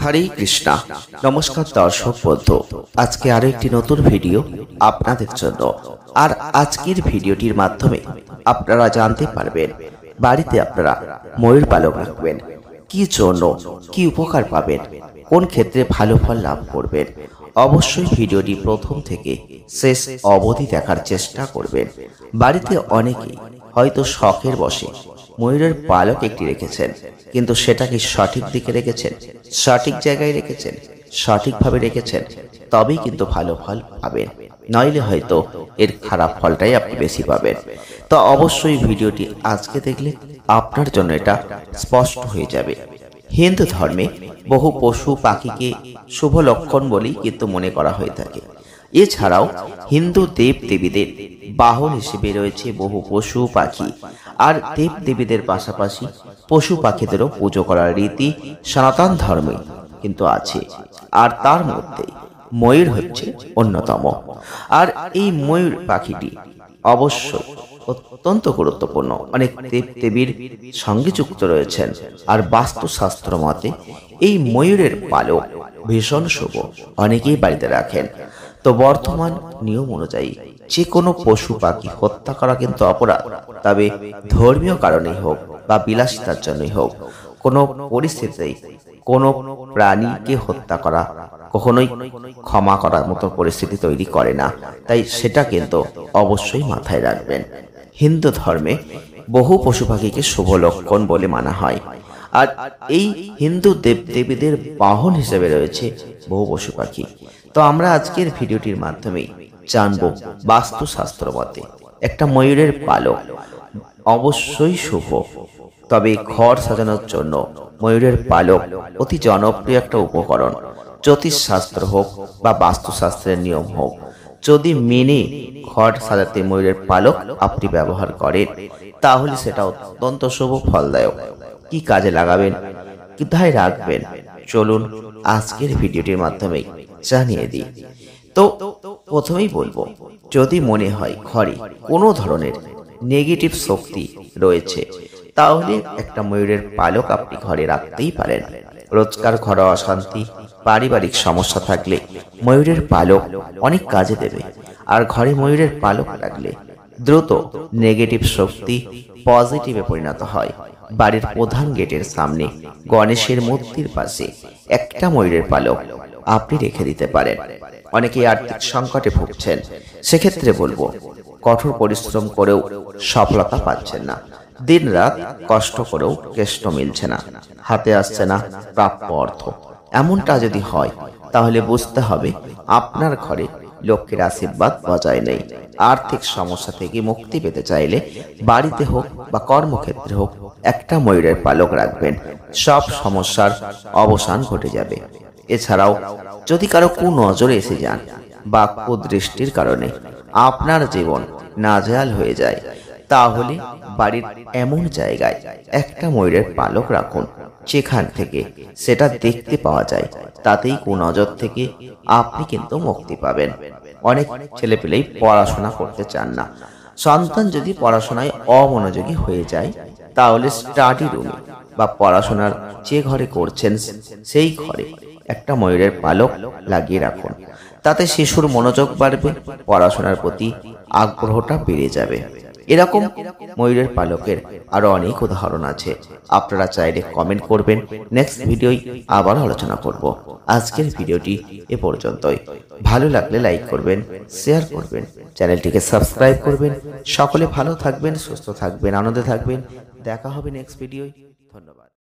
হরে কৃষ্ণা। নমস্কার দর্শক বন্ধু, আজকে আরো একটি নতুন ভিডিও আপনাদের জন্য। আর আজকের ভিডিওটির মাধ্যমে আপনারা জানতে পারবেন বাড়িতে আপনারা ময়ূর পালক রাখবেন কি জন্য, কি উপকার পাবেন, কোন ক্ষেত্রে ভালো ফল লাভ করবেন। অবশ্যই ভিডিওটি প্রথম থেকে শেষ অবধি দেখার চেষ্টা করবেন। বাড়িতে অনেকেই হয়তো শখের বশে ময়ূরের পালক একটি রেখেছেন, কিন্তু সেটাকে সঠিক দিকে রেখেছেন, সঠিক জায়গায় রেখেছেন, সঠিকভাবে রেখেছেন, তবেই কিন্তু ভালো ফল পাবেন। নইলে হয়তো এর খারাপ ফলটাই আপনি বেশি পাবেন। তো অবশ্যই ভিডিওটি আজকে দেখলে আপনার জন্য এটা স্পষ্ট হয়ে যাবে। হিন্দু ধর্মে বহু পশু পাখিকে শুভ লক্ষণ বলেই কিন্তু মনে করা হয়ে থাকে। এছাড়াও হিন্দু দেব দেবীদের বাহন হিসেবে রয়েছে বহু পশু পাখি। আর দেব দেবীদের পাশাপাশি পশু পাখিদেরও পুজো করার রীতি সনাতন ধর্মে কিন্তু আছে। আর তার মধ্যে ময়ূর হচ্ছে অন্যতম। আর এই ময়ূর পাখিটি অবশ্যই অত্যন্ত গুরুত্বপূর্ণ। অনেক দেব দেবীর সঙ্গে যুক্ত রয়েছেন। আর বাস্তুশাস্ত্র মতে এই ময়ূরের পালক ভীষণ শুভ, অনেকেই বাড়িতে রাখেন। তো বর্তমান নিয়ম অনুযায়ী যে কোনো পশু পাখি হত্যা করা কিন্তু অপরাধ। তবে ধর্মীয় কারণেই হোক বা বিলাসিতার জন্যই হোক, কোনো পরিস্থিতিতেই কোনো প্রাণীকে হত্যা করা কখনোই ক্ষমা করার মতো পরিস্থিতি তৈরি করে না। তাই সেটা কিন্তু অবশ্যই মাথায় রাখবেন। হিন্দু ধর্মে বহু পশু পাখিকে শুভ লক্ষণ বলে মানা হয়। আর এই হিন্দু দেব দেবীদের বাহন হিসেবে রয়েছে বহু পশু পাখি। তো আমরা আজকের ভিডিওটির মাধ্যমে জানবো বাস্তুশাস্ত্র মতে একটা ময়ূরের পালক অবশ্যই শুভ। তবে ঘর সাজানোর জন্য ময়ূরের পালক অতি জনপ্রিয় একটা উপকরণ। জ্যোতিষশাস্ত্র হোক বা বাস্তুশাস্ত্রের নিয়ম হোক, যদি মেনে ঘর সাজাতে ময়ূরের পালক আপনি ব্যবহার করেন, তাহলে সেটা অত্যন্ত শুভ ফলদায়ক। কি কাজে লাগাবেন, কোথায় রাখবেন, চলুন আজকের ভিডিওটির মাধ্যমে জানিয়ে দিই। তো প্রথমেই বলবো, যদি মনে হয় ঘরে কোনো ধরনের নেগেটিভ শক্তি রয়েছে, তাহলে একটা ময়ূরের পালক আপনি ঘরে রাখতেই পারেন। রোজকার ঘরোয়া অশান্তি, পারিবারিক সমস্যা থাকলে ময়ূরের পালক অনেক কাজে দেবে। আর ঘরে ময়ূরের পালক রাখলে দ্রুত নেগেটিভ শক্তি পজিটিভে পরিণত হয়। বাড়ির প্রধান গেটের সামনে গণেশের মূর্তির পাশে একটা ময়ূরের পালক আপনি রেখে দিতে পারেন। অনেকেই আর্থিক সংকটে ভুগছেন, সেক্ষেত্রে বলবো কঠোর পরিশ্রম করেও সফলতা পাচ্ছেন না, দিন রাত কষ্ট করেও কেষ্ট মিলছে না, হাতে আসছে না প্রাপ্য অর্থ। এমনটা যদি হয় তাহলে বুঝতে হবে আপনার ঘরে লক্ষ্মীর আশীর্বাদ বজায় নেই। আর্থিক সমস্যা থেকে মুক্তি পেতে চাইলে বাড়িতে হোক বা কর্মক্ষেত্রে হোক একটা ময়ূরের পালক রাখবেন, সব সমস্যার অবসান ঘটে যাবে। এছাড়াও যদি কারো কুনজরে এসে যান বা কুদৃষ্টির কারণে আপনার জীবন নাজেহাল হয়ে যায়, তাহলে বাড়ির এমন জায়গায় একটা ময়ূরের পালক রাখুন যেখান থেকে সেটা দেখতে পাওয়া যায়। তাতেই কুনজর থেকে আপনি কিন্তু মুক্তি পাবেন। অনেক ছেলেপেলেই পড়াশোনা করতে চান না, সন্তান যদি পড়াশোনায় অমনোযোগী হয়ে যায়, তাহলে স্টাডি রুমে বা পড়াশোনার যে ঘরে করছেন সেই ঘরে একটা ময়ূরের পালক লাগিয়ে রাখুন। তাতে শিশুর মনোযোগ বাড়বে, পড়াশোনার প্রতি আগ্রহটা বেড়ে যাবে। এরকম ময়ূরের পালকের আরো অনেক উদাহরণ আছে। আপনারা চাইলে কমেন্ট করবেন, নেক্সট ভিডিওয় আবার আলোচনা করব। আজকের ভিডিওটি এ পর্যন্তই। ভালো লাগলে লাইক করবেন, শেয়ার করবেন, চ্যানেলটিকে সাবস্ক্রাইব করবেন। সকলে ভালো থাকবেন, সুস্থ থাকবেন, আনন্দে থাকবেন। দেখা হবে নেক্সট ভিডিওয়। ধন্যবাদ।